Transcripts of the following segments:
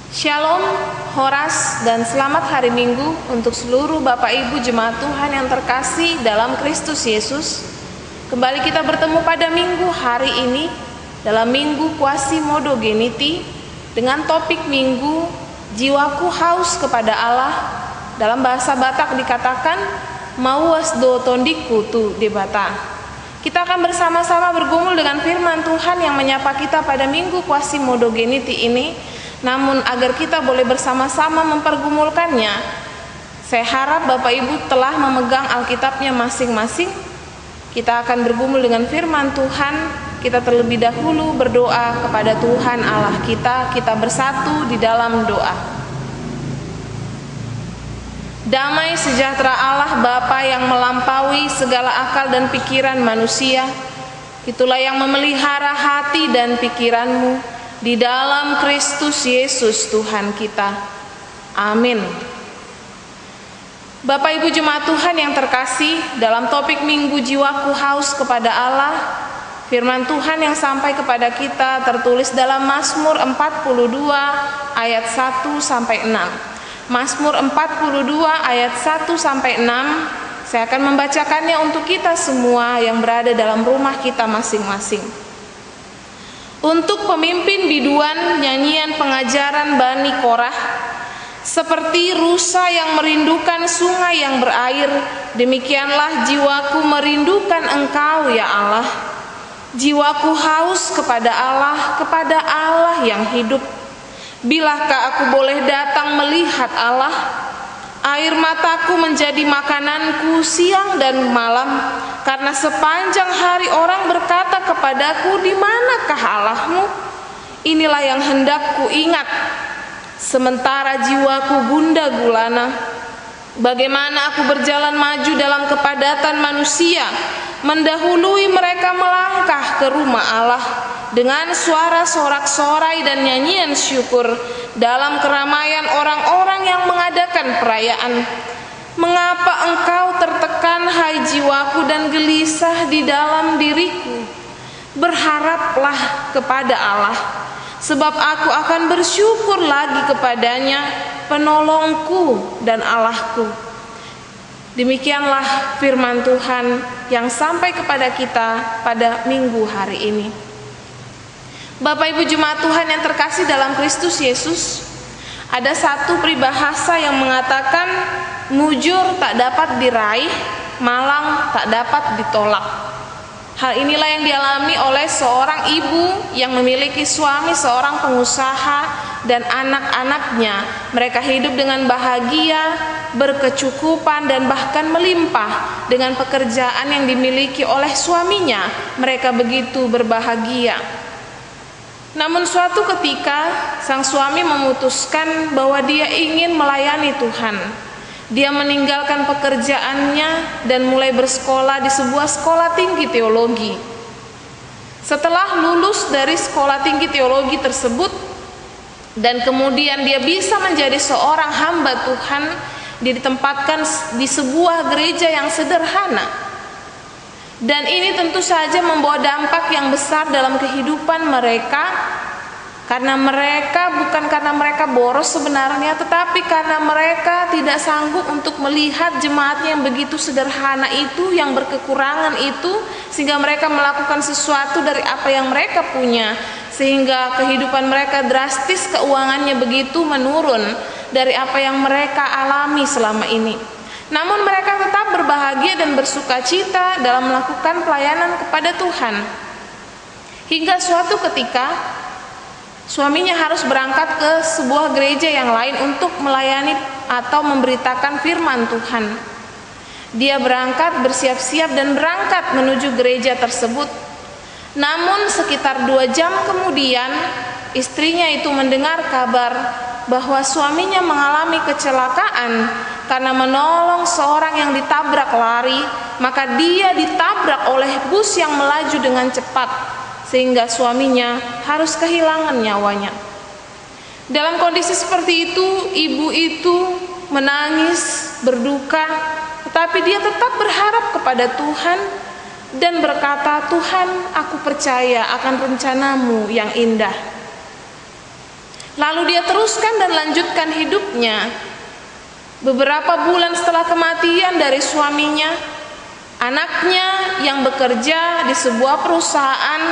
Shalom, Horas, dan selamat hari Minggu untuk seluruh Bapak Ibu Jemaat Tuhan yang terkasih dalam Kristus Yesus. Kembali kita bertemu pada minggu hari ini dalam Minggu Quasimodo-Geniti dengan topik minggu Jiwaku Haus kepada Allah. Dalam bahasa Batak dikatakan Mauas do tondiku tu debata. Kita akan bersama-sama bergumul dengan firman Tuhan yang menyapa kita pada Minggu Quasimodo-Geniti ini. Namun agar kita boleh bersama-sama mempergumulkannya, saya harap Bapak Ibu telah memegang Alkitabnya masing-masing. Kita akan bergumul dengan firman Tuhan. Kita terlebih dahulu berdoa kepada Tuhan Allah kita. Kita bersatu di dalam doa. Damai sejahtera Allah Bapa yang melampaui segala akal dan pikiran manusia, itulah yang memelihara hati dan pikiranmu di dalam Kristus Yesus Tuhan kita. Amin. Bapak Ibu Jemaat Tuhan yang terkasih, dalam topik Minggu Jiwaku Haus kepada Allah, firman Tuhan yang sampai kepada kita tertulis dalam Mazmur 42 ayat 1 sampai 6. Mazmur 42 ayat 1 sampai 6. Saya akan membacakannya untuk kita semua yang berada dalam rumah kita masing-masing. Untuk pemimpin biduan nyanyian pengajaran Bani Korah, seperti rusa yang merindukan sungai yang berair, demikianlah jiwaku merindukan Engkau ya Allah. Jiwaku haus kepada Allah yang hidup. Bilakah aku boleh datang melihat Allah? Air mataku menjadi makananku siang dan malam, karena sepanjang hari orang berkata kepadaku, di manakah Allahmu? Inilah yang hendak ku ingat, sementara jiwaku gundah gulana. Bagaimana aku berjalan maju dalam kepadatan manusia, mendahului mereka melangkah ke rumah Allah dengan suara sorak-sorai dan nyanyian syukur dalam keramaian orang-orang yang mengadakan perayaan. Mengapa engkau tertekan, hai jiwaku, dan gelisah di dalam diriku? Berharaplah kepada Allah, sebab aku akan bersyukur lagi kepadanya, penolongku dan Allahku. Demikianlah firman Tuhan yang sampai kepada kita pada minggu hari ini. Bapak Ibu Jemaat Tuhan yang terkasih dalam Kristus Yesus, ada satu peribahasa yang mengatakan mujur tak dapat diraih, malang tak dapat ditolak. Hal inilah yang dialami oleh seorang ibu yang memiliki suami seorang pengusaha dan anak-anaknya. Mereka hidup dengan bahagia, berkecukupan, dan bahkan melimpah dengan pekerjaan yang dimiliki oleh suaminya. Mereka begitu berbahagia. Namun suatu ketika sang suami memutuskan bahwa dia ingin melayani Tuhan. Dia meninggalkan pekerjaannya dan mulai bersekolah di sebuah sekolah tinggi teologi. Setelah lulus dari sekolah tinggi teologi tersebut dan kemudian dia bisa menjadi seorang hamba Tuhan, dia ditempatkan di sebuah gereja yang sederhana. Dan ini tentu saja membawa dampak yang besar dalam kehidupan mereka, bukan karena mereka boros sebenarnya, tetapi karena mereka tidak sanggup untuk melihat jemaatnya yang begitu sederhana itu, yang berkekurangan itu, sehingga mereka melakukan sesuatu dari apa yang mereka punya, sehingga kehidupan mereka drastis, keuangannya begitu menurun dari apa yang mereka alami selama ini. Namun mereka tetap berbahagia dan bersukacita dalam melakukan pelayanan kepada Tuhan. Hingga suatu ketika suaminya harus berangkat ke sebuah gereja yang lain untuk melayani atau memberitakan firman Tuhan. Dia berangkat, bersiap-siap dan berangkat menuju gereja tersebut. Namun sekitar 2 jam kemudian istrinya itu mendengar kabar bahwa suaminya mengalami kecelakaan karena menolong seorang yang ditabrak lari. Maka dia ditabrak oleh bus yang melaju dengan cepat, sehingga suaminya harus kehilangan nyawanya. Dalam kondisi seperti itu, ibu itu menangis, berduka, tetapi dia tetap berharap kepada Tuhan dan berkata, Tuhan, aku percaya akan rencanamu yang indah. Lalu dia teruskan dan lanjutkan hidupnya. Beberapa bulan setelah kematian dari suaminya, anaknya yang bekerja di sebuah perusahaan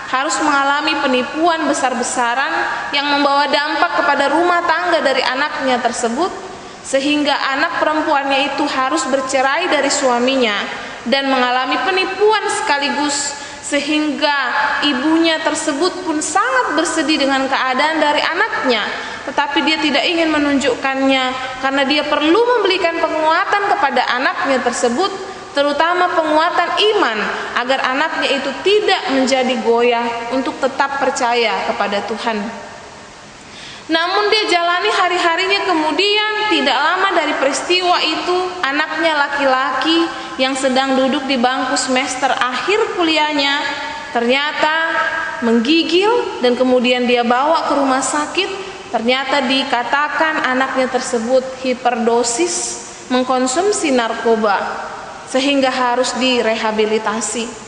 harus mengalami penipuan besar-besaran yang membawa dampak kepada rumah tangga dari anaknya tersebut, sehingga anak perempuannya itu harus bercerai dari suaminya dan mengalami penipuan sekaligus, sehingga ibunya tersebut pun sangat bersedih dengan keadaan dari anaknya, tetapi dia tidak ingin menunjukkannya karena dia perlu memberikan penguatan kepada anaknya tersebut, terutama penguatan iman, agar anaknya itu tidak menjadi goyah untuk tetap percaya kepada Tuhan. Namun dia jalani hari-harinya, kemudian tidak lama dari peristiwa itu, anaknya laki-laki yang sedang duduk di bangku semester akhir kuliahnya ternyata menggigil, dan kemudian dia bawa ke rumah sakit. Ternyata dikatakan anaknya tersebut hiperdosis, mengkonsumsi narkoba, sehingga harus direhabilitasi.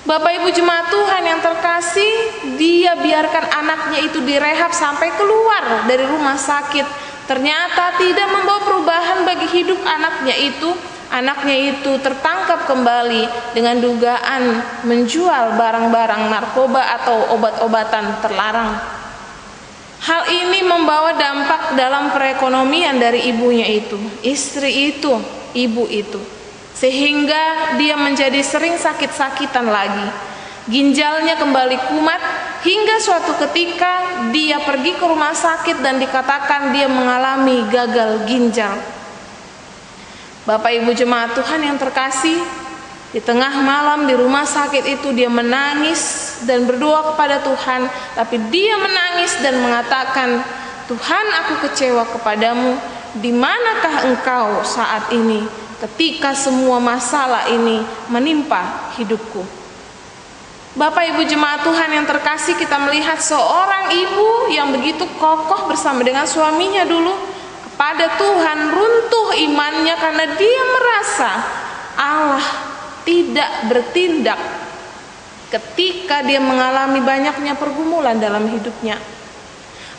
Bapak Ibu jemaat Tuhan yang terkasih, dia biarkan anaknya itu direhab sampai keluar dari rumah sakit. Ternyata tidak membawa perubahan bagi hidup anaknya itu. Anaknya itu tertangkap kembali dengan dugaan menjual barang-barang narkoba atau obat-obatan terlarang. Hal ini membawa dampak dalam perekonomian dari ibunya itu, istri itu, ibu itu, sehingga dia menjadi sering sakit-sakitan lagi. Ginjalnya kembali kumat hingga suatu ketika dia pergi ke rumah sakit dan dikatakan dia mengalami gagal ginjal. Bapak Ibu jemaat Tuhan yang terkasih, di tengah malam di rumah sakit itu dia menangis dan berdoa kepada Tuhan, tapi dia menangis dan mengatakan, "Tuhan, aku kecewa kepadamu. Di manakah Engkau saat ini ketika semua masalah ini menimpa hidupku?" Bapak Ibu jemaat Tuhan yang terkasih, kita melihat seorang ibu yang begitu kokoh bersama dengan suaminya dulu kepada Tuhan, runtuh imannya karena dia merasa Allah tidak bertindak ketika dia mengalami banyaknya pergumulan dalam hidupnya.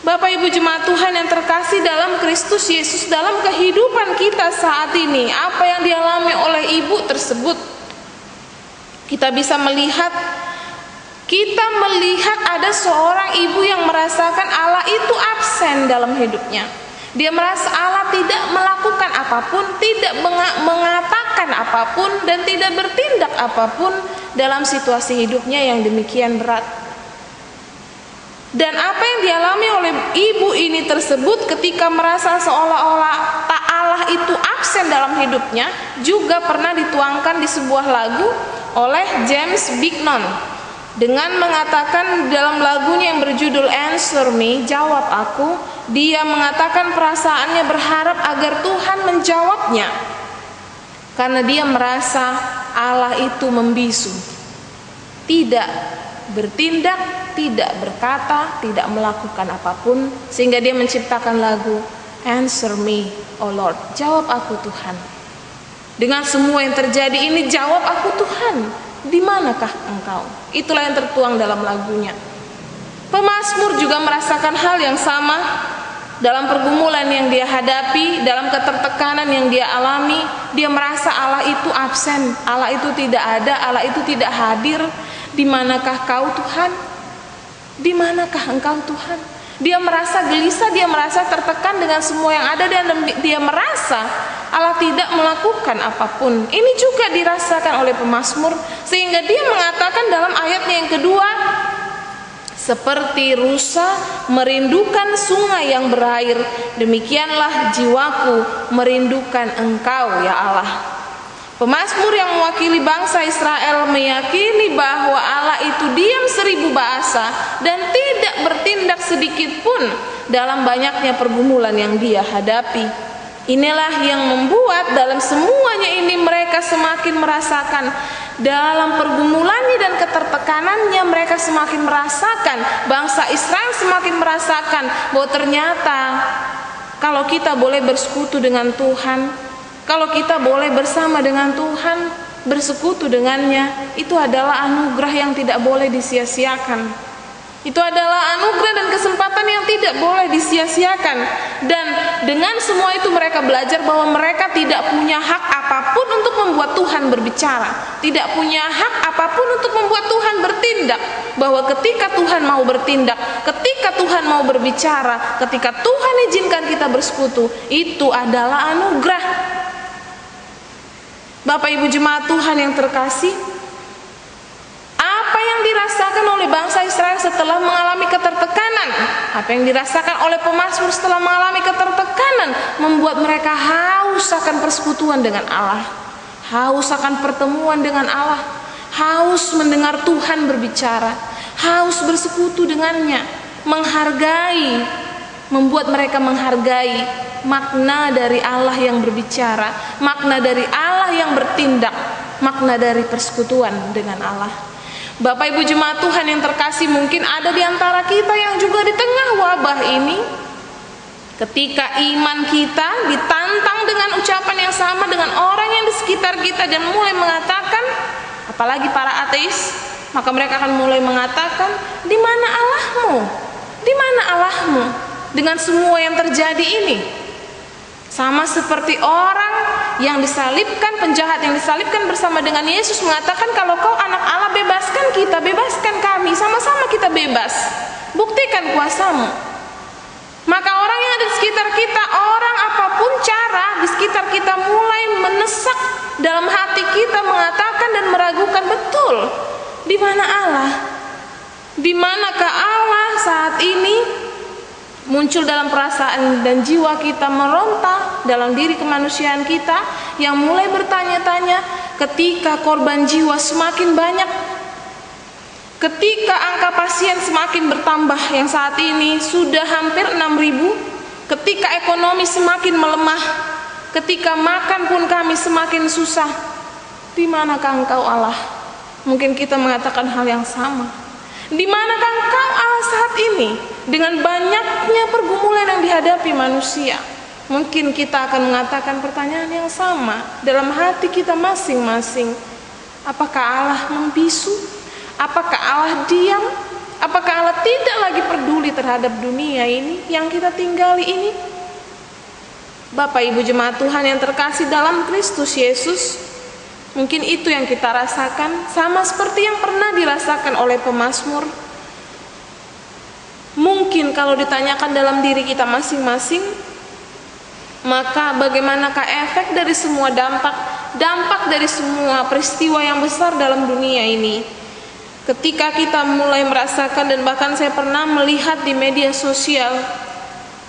Bapak Ibu jemaat Tuhan yang terkasih dalam Kristus Yesus, dalam kehidupan kita saat ini, apa yang dialami oleh ibu tersebut, kita bisa melihat ada seorang ibu yang merasakan Allah itu absen dalam hidupnya. Dia merasa Allah tidak melakukan apapun, tidak mengatakan apapun, dan tidak bertindak apapun dalam situasi hidupnya yang demikian berat. Dan apa yang dialami oleh ibu ini tersebut ketika merasa seolah-olah Allah itu absen dalam hidupnya, juga pernah dituangkan di sebuah lagu oleh James Bignon dengan mengatakan dalam lagunya yang berjudul Answer Me, Jawab Aku, dia mengatakan perasaannya berharap agar Tuhan menjawabnya karena dia merasa Allah itu membisu, tidak bertindak, tidak berkata, tidak melakukan apapun, sehingga dia menciptakan lagu Answer Me, Oh Lord, jawab aku Tuhan. Dengan semua yang terjadi ini, jawab aku Tuhan, di manakah Engkau? Itulah yang tertuang dalam lagunya. Pemazmur juga merasakan hal yang sama dalam pergumulan yang dia hadapi, dalam ketertekanan yang dia alami. Dia merasa Allah itu absen, Allah itu tidak ada, Allah itu tidak hadir. Di manakah Kau Tuhan? Di manakah Engkau Tuhan? Dia merasa gelisah, dia merasa tertekan dengan semua yang ada, dan dia merasa Allah tidak melakukan apapun. Ini juga dirasakan oleh pemazmur, sehingga dia mengatakan dalam ayatnya yang kedua, seperti rusa merindukan sungai yang berair, demikianlah jiwaku merindukan Engkau ya Allah. Pemazmur yang mewakili bangsa Israel meyakini bahwa Allah itu diam 1000 bahasa dan tidak bertindak sedikit pun dalam banyaknya pergumulan yang dia hadapi. Inilah yang membuat dalam semuanya ini mereka semakin merasakan, dalam pergumulannya dan ketertekanannya mereka semakin merasakan, bangsa Israel semakin merasakan bahwa ternyata kalau kita boleh bersekutu dengan Tuhan, kalau kita boleh bersama dengan Tuhan, bersekutu dengannya, itu adalah anugerah yang tidak boleh disia-siakan. Itu adalah anugerah dan kesempatan yang tidak boleh sia-siakan. Dan dengan semua itu mereka belajar bahwa mereka tidak punya hak apapun untuk membuat Tuhan berbicara, tidak punya hak apapun untuk membuat Tuhan bertindak. Bahwa ketika Tuhan mau bertindak, ketika Tuhan mau berbicara, ketika Tuhan izinkan kita bersekutu, itu adalah anugerah. Bapak Ibu jemaat Tuhan yang terkasih, apa yang dirasakan oleh bangsa Israel setelah mengalami ketertekanan, apa yang dirasakan oleh pemazmur setelah mengalami ketertekanan, membuat mereka haus akan persekutuan dengan Allah, haus akan pertemuan dengan Allah, haus mendengar Tuhan berbicara, haus bersekutu dengannya, menghargai, membuat mereka menghargai makna dari Allah yang berbicara, makna dari Allah yang bertindak, makna dari persekutuan dengan Allah. Bapak Ibu jemaat Tuhan yang terkasih, mungkin ada di antara kita yang juga di tengah wabah ini, ketika iman kita ditantang dengan ucapan yang sama dengan orang yang di sekitar kita dan mulai mengatakan, apalagi para ateis, maka mereka akan mulai mengatakan, di mana Allahmu? Di mana Allahmu dengan semua yang terjadi ini? Sama seperti orang yang disalibkan, penjahat yang disalibkan bersama dengan Yesus mengatakan, kalau kau anak Allah, bebaskan kita, bebaskan kami, sama-sama kita bebas, buktikan kuasamu. Maka orang yang ada di sekitar kita, orang apapun cara di sekitar kita mulai menesak dalam hati kita, mengatakan dan meragukan, betul, di mana Allah? Di manakah Allah saat ini? Muncul dalam perasaan dan jiwa kita, meronta dalam diri kemanusiaan kita yang mulai bertanya-tanya ketika korban jiwa semakin banyak, ketika angka pasien semakin bertambah yang saat ini sudah hampir 6.000, ketika ekonomi semakin melemah, ketika makan pun kami semakin susah. Di manakah Engkau Allah? Mungkin kita mengatakan hal yang sama. Di manakah Engkau Allah saat ini? Dengan banyaknya pergumulan yang dihadapi manusia, mungkin kita akan mengatakan pertanyaan yang sama dalam hati kita masing-masing. Apakah Allah membisu? Apakah Allah diam? Apakah Allah tidak lagi peduli terhadap dunia ini yang kita tinggali ini? Bapak Ibu jemaat Tuhan yang terkasih dalam Kristus Yesus, mungkin itu yang kita rasakan, sama seperti yang pernah dirasakan oleh pemazmur. Mungkin kalau ditanyakan dalam diri kita masing-masing, maka bagaimanakah efek dari semua dampak dari semua peristiwa yang besar dalam dunia ini? Ketika kita mulai merasakan, dan bahkan saya pernah melihat di media sosial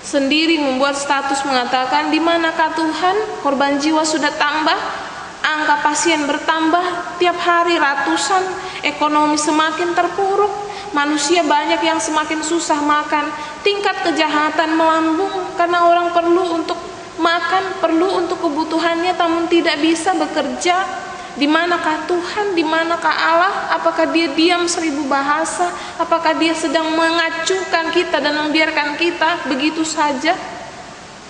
sendiri membuat status mengatakan, di manakah Tuhan? Korban jiwa sudah tambah, angka pasien bertambah tiap hari ratusan, ekonomi semakin terpuruk, manusia banyak yang semakin susah makan, tingkat kejahatan melambung karena orang perlu untuk makan, perlu untuk kebutuhannya, namun tidak bisa bekerja. Di manakah Tuhan? Di manakah Allah? Apakah Dia diam 1000 bahasa? Apakah Dia sedang mengacuhkan kita dan membiarkan kita begitu saja?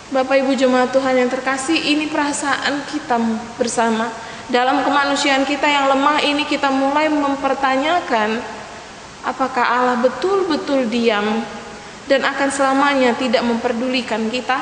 Bapak Ibu jemaat Tuhan yang terkasih, ini perasaan kita bersama. Dalam kemanusiaan kita yang lemah ini, kita mulai mempertanyakan, apakah Allah betul-betul diam dan akan selamanya tidak memperdulikan kita?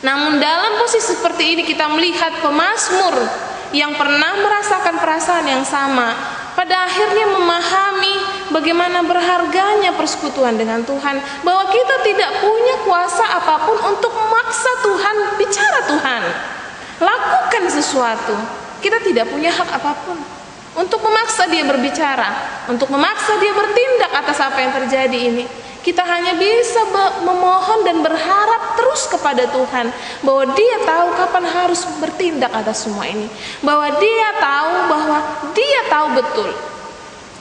Namun dalam posisi seperti ini kita melihat pemazmur yang pernah merasakan perasaan yang sama, pada akhirnya memahami bagaimana berharganya persekutuan dengan Tuhan, bahwa kita tidak punya kuasa apapun untuk memaksa Tuhan bicara. Tuhan, lakukan sesuatu. Kita tidak punya hak apapun untuk memaksa Dia berbicara, untuk memaksa Dia bertindak atas apa yang terjadi ini. Kita hanya bisa memohon dan berharap terus kepada Tuhan, bahwa Dia tahu kapan harus bertindak atas semua ini, bahwa Dia tahu betul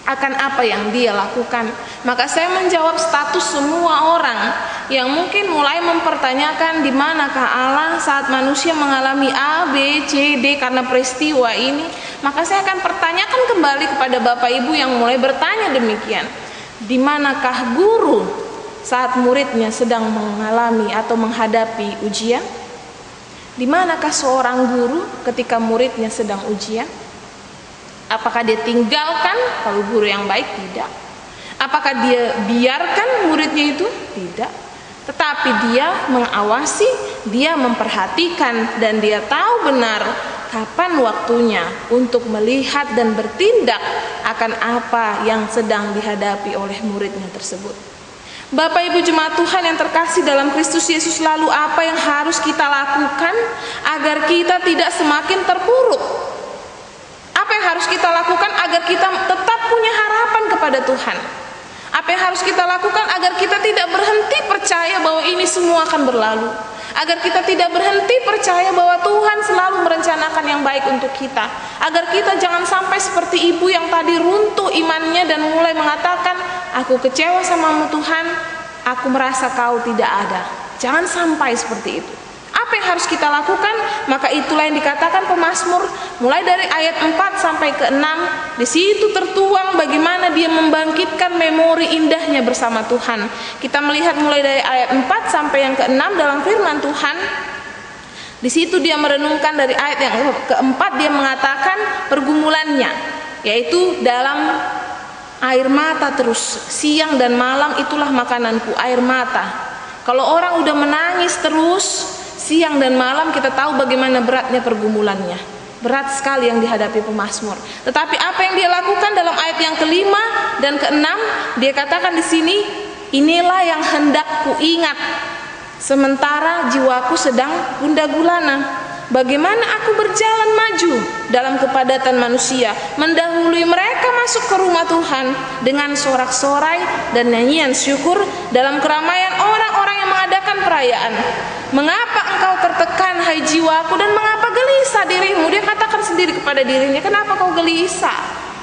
akan apa yang Dia lakukan. Maka saya menjawab status semua orang yang mungkin mulai mempertanyakan di manakah Allah saat manusia mengalami A, B, C, D karena peristiwa ini. Maka saya akan pertanyakan kembali kepada Bapak Ibu yang mulai bertanya demikian. Di manakah guru saat muridnya sedang mengalami atau menghadapi ujian? Di manakah seorang guru ketika muridnya sedang ujian? Apakah dia tinggalkan kalau guru yang baik? Tidak. Apakah dia biarkan muridnya itu? Tidak. tetapi dia mengawasi, dia memperhatikan, dan dia tahu benar kapan waktunya untuk melihat dan bertindak akan apa yang sedang dihadapi oleh muridnya tersebut. Bapak Ibu jemaat Tuhan yang terkasih dalam Kristus Yesus, lalu apa yang harus kita lakukan agar kita tidak semakin terpuruk? Apa yang harus kita lakukan agar kita tetap punya harapan kepada Tuhan? Apa yang harus kita lakukan agar kita tidak berhenti percaya bahwa ini semua akan berlalu? Agar kita tidak berhenti percaya bahwa Tuhan selalu merencanakan yang baik untuk kita. Agar kita jangan sampai seperti ibu yang tadi runtuh imannya dan mulai mengatakan, aku kecewa samamu Tuhan, aku merasa kau tidak ada. Jangan sampai seperti itu. Apa yang harus kita lakukan? Maka itulah yang dikatakan pemazmur mulai dari ayat 4 sampai ke 6. Di situ tertuang bagaimana dia membangkitkan memori indahnya bersama Tuhan. Kita melihat mulai dari ayat 4 sampai yang ke-6 dalam firman Tuhan. Di situ dia merenungkan dari ayat yang keempat, dia mengatakan pergumulannya, yaitu dalam air mata terus, siang dan malam itulah makananku, air mata. Kalau orang udah menangis terus siang dan malam, kita tahu bagaimana beratnya pergumulannya. Berat sekali yang dihadapi pemazmur. Tetapi apa yang dia lakukan dalam ayat yang kelima dan keenam, dia katakan di sini, inilah yang hendak ku ingat sementara jiwaku sedang gundah gulana. Bagaimana aku berjalan maju dalam kepadatan manusia, mendahului mereka masuk ke rumah Tuhan dengan sorak-sorai dan nyanyian syukur dalam keramaian orang-orang yang mengadakan perayaan. Mengapa engkau tertekan hai jiwaku, dan mengapa gelisah dirimu? Dia katakan sendiri kepada dirinya, kenapa kau gelisah?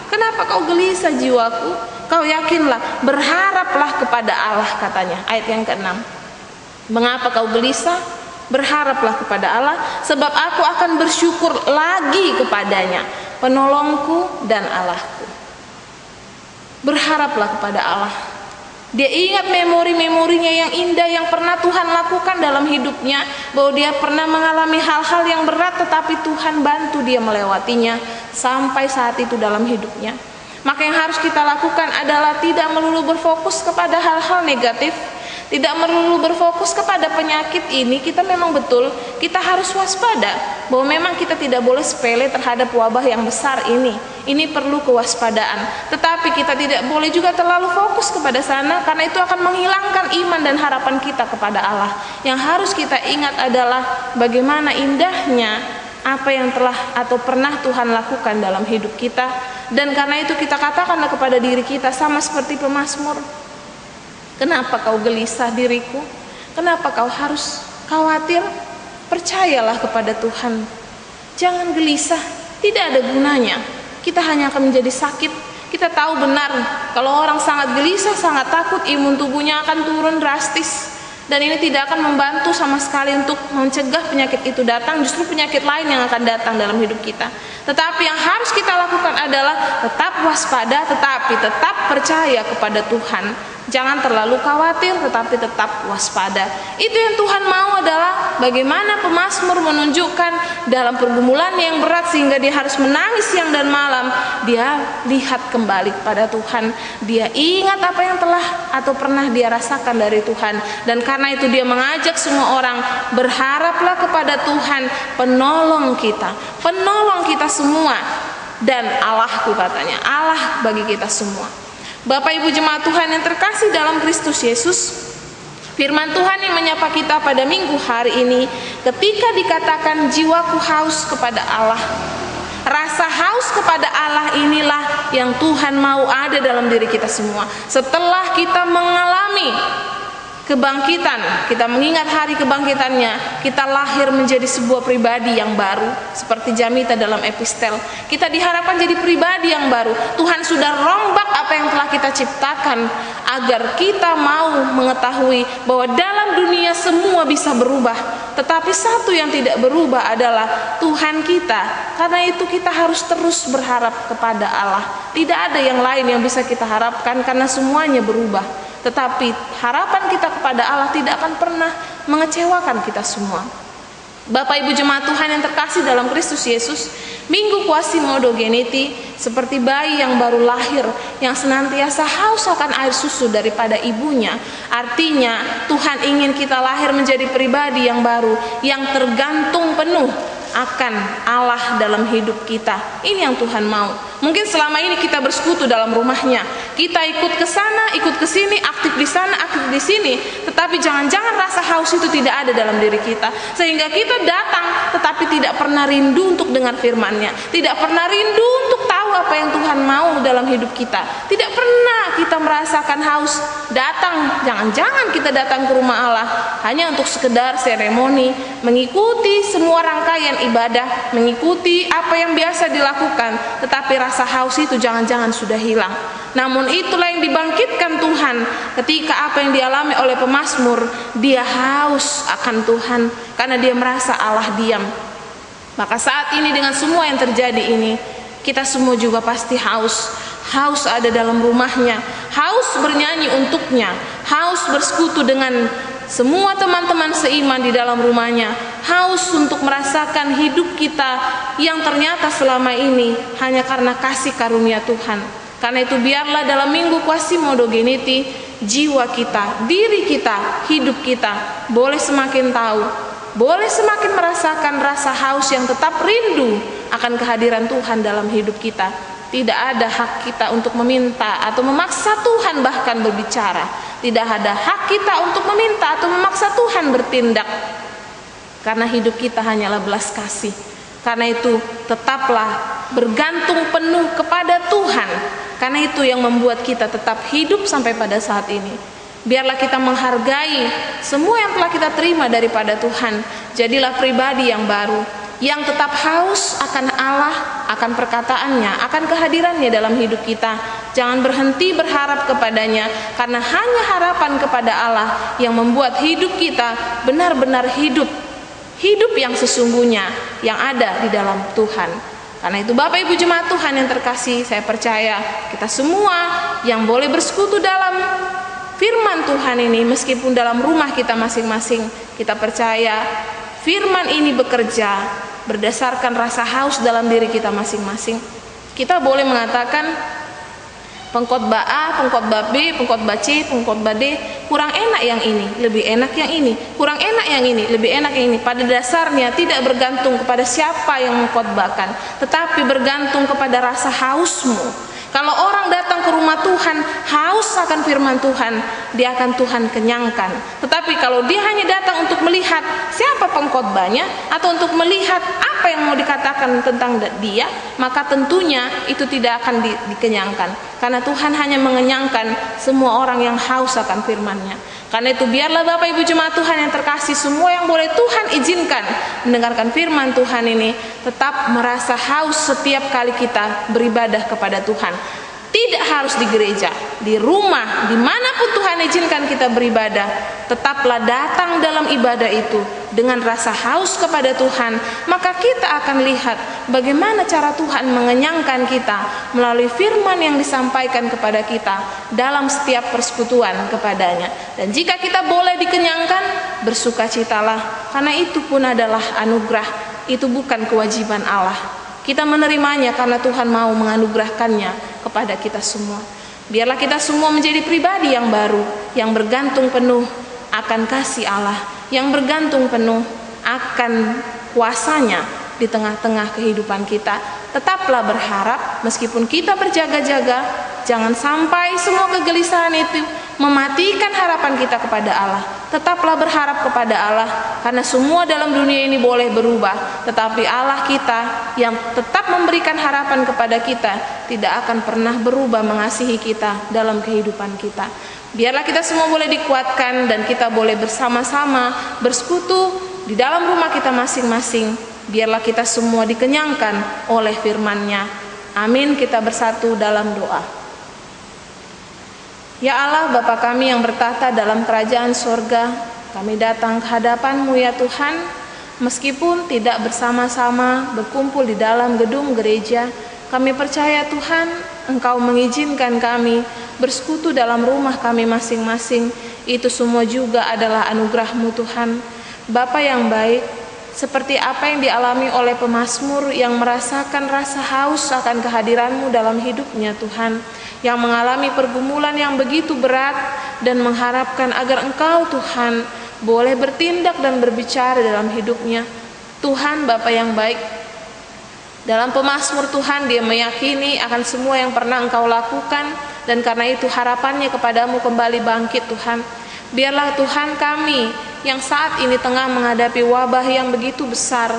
Kenapa kau gelisah jiwaku? Kau yakinlah, berharaplah kepada Allah, katanya ayat yang ke-6. Mengapa kau gelisah? Berharaplah kepada Allah, sebab aku akan bersyukur lagi kepadanya, penolongku dan Allahku. Berharaplah kepada Allah. Dia ingat memori-memorinya yang indah yang pernah Tuhan lakukan dalam hidupnya, bahwa dia pernah mengalami hal-hal yang berat, tetapi Tuhan bantu dia melewatinya sampai saat itu dalam hidupnya. Maka yang harus kita lakukan adalah tidak melulu berfokus kepada hal-hal negatif, tidak melulu berfokus kepada penyakit ini. Kita memang betul, kita harus waspada bahwa memang kita tidak boleh sepele terhadap wabah yang besar ini. Ini perlu kewaspadaan. Tetapi kita tidak boleh juga terlalu fokus kepada sana, karena itu akan menghilangkan iman dan harapan kita kepada Allah. Yang harus kita ingat adalah bagaimana indahnya apa yang telah atau pernah Tuhan lakukan dalam hidup kita. Dan karena itu kita katakanlah kepada diri kita sama seperti pemazmur, kenapa kau gelisah diriku? Kenapa kau harus khawatir? Percayalah kepada Tuhan. Jangan gelisah, tidak ada gunanya. Kita hanya akan menjadi sakit. Kita tahu benar kalau orang sangat gelisah, sangat takut, imun tubuhnya akan turun drastis. Dan ini tidak akan membantu sama sekali untuk mencegah penyakit itu datang. Justru penyakit lain yang akan datang dalam hidup kita. Tetapi yang harus kita lakukan adalah tetap waspada, tetapi tetap percaya kepada Tuhan. Jangan terlalu khawatir, tetapi tetap waspada. Itu yang Tuhan mau adalah bagaimana pemazmur menunjukkan dalam pergumulan yang berat sehingga dia harus menangis siang dan malam. Dia lihat kembali kepada Tuhan. Dia ingat apa yang telah atau pernah dia rasakan dari Tuhan. Dan karena itu dia mengajak semua orang, berharaplah kepada Tuhan, penolong kita semua. Dan Allahku, katanya, Allah bagi kita semua. Bapak Ibu jemaat Tuhan yang terkasih dalam Kristus Yesus, firman Tuhan yang menyapa kita pada minggu hari ini, ketika dikatakan jiwaku haus kepada Allah, rasa haus kepada Allah inilah yang Tuhan mau ada dalam diri kita semua. Setelah kita mengalami kebangkitan, kita mengingat hari kebangkitannya, kita lahir menjadi sebuah pribadi yang baru. Seperti Jamita dalam epistel, kita diharapkan jadi pribadi yang baru. Tuhan sudah rombak apa yang telah kita ciptakan, agar kita mau mengetahui bahwa dalam dunia semua bisa berubah, tetapi satu yang tidak berubah adalah Tuhan kita. Karena itu kita harus terus berharap kepada Allah. Tidak ada yang lain yang bisa kita harapkan, karena semuanya berubah. Tetapi harapan kita kepada Allah tidak akan pernah mengecewakan kita semua. Bapak Ibu jemaat Tuhan yang terkasih dalam Kristus Yesus, Minggu Quasimodo-Geniti seperti bayi yang baru lahir yang senantiasa haus akan air susu daripada ibunya. Artinya Tuhan ingin kita lahir menjadi pribadi yang baru, yang tergantung penuh akan Allah dalam hidup kita. Ini yang Tuhan mau. Mungkin selama ini kita bersekutu dalam rumahnya, kita ikut ke sana, ikut ke sini, aktif di sana, aktif di sini, tetapi jangan-jangan rasa haus itu tidak ada dalam diri kita, sehingga kita datang tetapi tidak pernah rindu untuk dengar firman-Nya, tidak pernah rindu untuk tahu apa yang Tuhan mau dalam hidup kita. Tidak pernah kita merasakan haus datang. Jangan-jangan kita datang ke rumah Allah hanya untuk sekedar seremoni, mengikuti semua rangkaian ibadah, mengikuti apa yang biasa dilakukan, tetapi rasa haus itu jangan-jangan sudah hilang. Namun itulah yang dibangkitkan Tuhan ketika apa yang dialami oleh pemazmur, dia haus akan Tuhan karena dia merasa Allah diam. Maka saat ini dengan semua yang terjadi ini, kita semua juga pasti haus. Haus ada dalam rumahnya, haus bernyanyi untuknya, haus bersekutu dengan semua teman-teman seiman di dalam rumahnya, haus untuk merasakan hidup kita yang ternyata selama ini hanya karena kasih karunia Tuhan. Karena itu biarlah dalam Minggu Quasimodo-Geniti, jiwa kita, diri kita, hidup kita boleh semakin tahu, boleh semakin merasakan rasa haus yang tetap rindu akan kehadiran Tuhan dalam hidup kita. Tidak ada hak kita untuk meminta atau memaksa Tuhan bahkan berbicara. Tidak ada hak kita untuk meminta atau memaksa Tuhan bertindak, karena hidup kita hanyalah belas kasih. Karena itu tetaplah bergantung penuh kepada Tuhan. Karena itu yang membuat kita tetap hidup sampai pada saat ini. Biarlah kita menghargai semua yang telah kita terima daripada Tuhan. Jadilah pribadi yang baru, yang tetap haus akan Allah, akan perkataannya, akan kehadirannya dalam hidup kita. Jangan berhenti berharap kepadanya, karena hanya harapan kepada Allah yang membuat hidup kita benar-benar hidup yang sesungguhnya yang ada di dalam Tuhan. Karena itu Bapak Ibu Jemaat Tuhan yang terkasih, saya percaya kita semua yang boleh bersekutu dalam firman Tuhan ini, meskipun dalam rumah kita masing-masing, kita percaya firman ini bekerja berdasarkan rasa haus dalam diri kita masing-masing. Kita boleh mengatakan pengkhotbah A, pengkhotbah B, pengkhotbah C, pengkhotbah D, kurang enak yang ini, lebih enak yang ini, kurang enak yang ini, lebih enak yang ini. Pada dasarnya tidak bergantung kepada siapa yang mengkhotbahkan, tetapi bergantung kepada rasa hausmu. Kalau orang datang ke rumah Tuhan haus akan firman Tuhan, dia akan Tuhan kenyangkan. Tetapi kalau dia hanya datang untuk melihat siapa pengkhotbahnya atau untuk melihat apa yang mau dikatakan tentang dia, maka tentunya itu tidak akan dikenyangkan. Karena Tuhan hanya mengenyangkan semua orang yang haus akan firman-Nya. Karena itu biarlah Bapak Ibu Jemaat Tuhan yang terkasih, semua yang boleh Tuhan izinkan mendengarkan firman Tuhan ini tetap merasa haus setiap kali kita beribadah kepada Tuhan. Tidak harus di gereja, di rumah, dimanapun Tuhan izinkan kita beribadah, tetaplah datang dalam ibadah itu dengan rasa haus kepada Tuhan. Maka kita akan lihat bagaimana cara Tuhan mengenyangkan kita melalui firman yang disampaikan kepada kita dalam setiap persekutuan kepadanya. Dan jika kita boleh dikenyangkan, bersukacitalah, karena itu pun adalah anugerah, itu bukan kewajiban Allah. Kita menerimanya karena Tuhan mau menganugerahkannya kepada kita semua. Biarlah kita semua menjadi pribadi yang baru, yang bergantung penuh akan kasih Allah, yang bergantung penuh akan kuasanya di tengah-tengah kehidupan kita. Tetaplah berharap, meskipun kita berjaga-jaga, jangan sampai semua kegelisahan itu mematikan harapan kita kepada Allah. Tetaplah berharap kepada Allah, karena semua dalam dunia ini boleh berubah, tetapi Allah kita yang tetap memberikan harapan kepada kita tidak akan pernah berubah mengasihi kita dalam kehidupan kita. Biarlah kita semua boleh dikuatkan dan kita boleh bersama-sama bersekutu di dalam rumah kita masing-masing. Biarlah kita semua dikenyangkan oleh firman-Nya. Amin. Kita bersatu dalam doa. Ya Allah, Bapa kami yang bertahta dalam kerajaan surga, kami datang ke hadapan-Mu ya Tuhan, meskipun tidak bersama-sama berkumpul di dalam gedung gereja. Kami percaya Tuhan, Engkau mengizinkan kami bersekutu dalam rumah kami masing-masing. Itu semua juga adalah anugerah-Mu Tuhan. Bapa yang baik, seperti apa yang dialami oleh pemazmur yang merasakan rasa haus akan kehadiran-Mu dalam hidupnya Tuhan, yang mengalami pergumulan yang begitu berat dan mengharapkan agar Engkau Tuhan boleh bertindak dan berbicara dalam hidupnya. Tuhan Bapa yang baik, dalam pemazmur Tuhan dia meyakini akan semua yang pernah Engkau lakukan, dan karena itu harapannya kepadamu kembali bangkit Tuhan. Biarlah Tuhan kami yang saat ini tengah menghadapi wabah yang begitu besar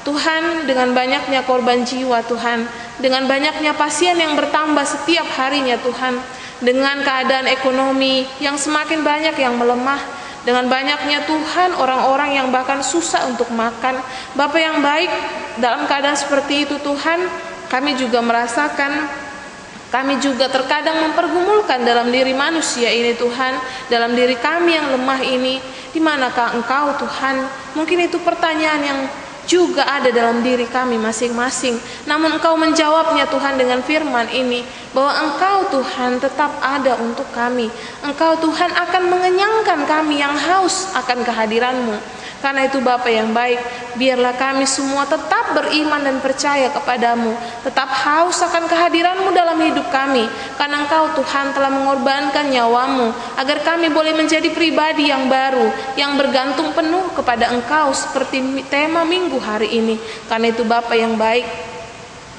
Tuhan, dengan banyaknya korban jiwa Tuhan, dengan banyaknya pasien yang bertambah setiap harinya Tuhan, dengan keadaan ekonomi yang semakin banyak yang melemah, dengan banyaknya Tuhan orang-orang yang bahkan susah untuk makan. Bapa yang baik, dalam keadaan seperti itu Tuhan, kami juga merasakan, kami juga terkadang mempergumulkan dalam diri manusia ini Tuhan, dalam diri kami yang lemah ini. Di manakah Engkau Tuhan? Mungkin itu pertanyaan yang juga ada dalam diri kami masing-masing. Namun Engkau menjawabnya Tuhan dengan firman ini, bahwa Engkau Tuhan tetap ada untuk kami. Engkau Tuhan akan mengenyangkan kami yang haus akan kehadiran-Mu. Karena itu Bapa yang baik, biarlah kami semua tetap beriman dan percaya kepadamu, tetap haus akan kehadiran-Mu dalam hidup kami, karena Engkau Tuhan telah mengorbankan nyawa-Mu agar kami boleh menjadi pribadi yang baru, yang bergantung penuh kepada Engkau seperti tema minggu hari ini. Karena itu Bapa yang baik,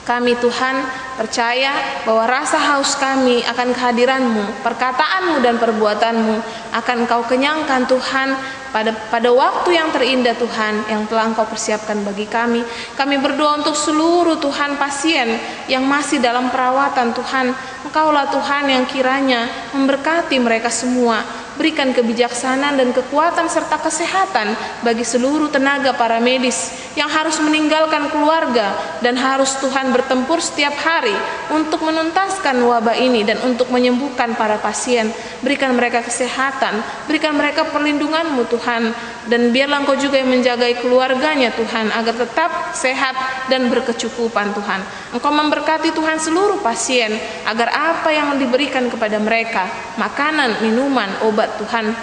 kami Tuhan percaya bahwa rasa haus kami akan kehadiran-Mu, perkataan-Mu dan perbuatan-Mu akan Engkau kenyangkan Tuhan pada waktu yang terindah Tuhan yang telah Engkau persiapkan bagi kami. Kami berdoa untuk seluruh Tuhan pasien yang masih dalam perawatan Tuhan. Engkaulah Tuhan yang kiranya memberkati mereka semua. Berikan kebijaksanaan dan kekuatan serta kesehatan bagi seluruh tenaga para medis yang harus meninggalkan keluarga dan harus Tuhan bertempur setiap hari untuk menuntaskan wabah ini dan untuk menyembuhkan para pasien. Berikan mereka kesehatan, berikan mereka perlindungan-Mu Tuhan, dan biarlah Engkau juga yang menjagai keluarganya Tuhan agar tetap sehat dan berkecukupan Tuhan. Engkau memberkati Tuhan seluruh pasien agar apa yang diberikan kepada mereka, makanan, minuman, obat Tuhan,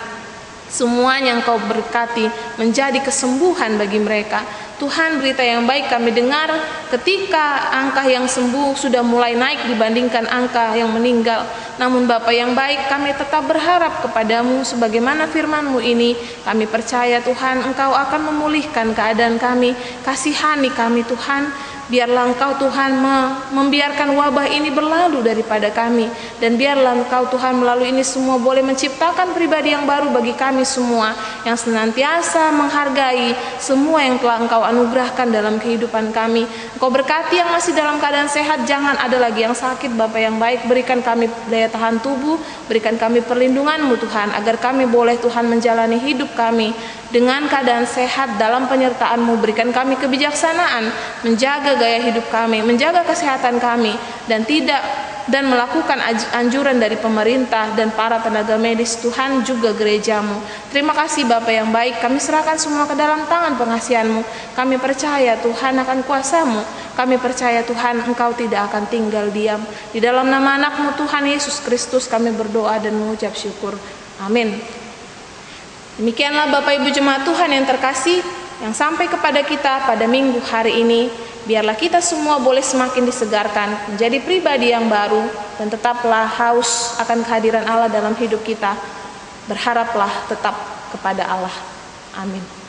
semuanya Engkau berkati menjadi kesembuhan bagi mereka. Tuhan, berita yang baik kami dengar ketika angka yang sembuh sudah mulai naik dibandingkan angka yang meninggal. Namun Bapa yang baik, kami tetap berharap kepadamu sebagaimana firman-Mu ini. Kami percaya Tuhan, Engkau akan memulihkan keadaan kami. Kasihani kami Tuhan. Biarlah Engkau Tuhan membiarkan wabah ini berlalu daripada kami, dan biarlah Engkau Tuhan melalui ini semua boleh menciptakan pribadi yang baru bagi kami semua, yang senantiasa menghargai semua yang telah Engkau anugerahkan dalam kehidupan kami. Engkau berkati yang masih dalam keadaan sehat, jangan ada lagi yang sakit. Bapa yang baik, berikan kami daya tahan tubuh, berikan kami perlindungan-Mu Tuhan, agar kami boleh Tuhan menjalani hidup kami dengan keadaan sehat dalam penyertaan-Mu. Berikan kami kebijaksanaan menjaga gaya hidup kami, menjaga kesehatan kami, dan melakukan anjuran dari pemerintah dan para tenaga medis Tuhan, juga gereja-Mu. Terima kasih Bapa yang baik, kami serahkan semua ke dalam tangan pengasihan-Mu. Kami percaya Tuhan akan kuasa-Mu. Kami percaya Tuhan Engkau tidak akan tinggal diam. Di dalam nama anak-Mu Tuhan Yesus Kristus kami berdoa dan mengucap syukur. Amin. Demikianlah Bapak Ibu Jemaat Tuhan yang terkasih, yang sampai kepada kita pada minggu hari ini. Biarlah kita semua boleh semakin disegarkan, menjadi pribadi yang baru, dan tetaplah haus akan kehadiran Allah dalam hidup kita. Berharaplah tetap kepada Allah. Amin.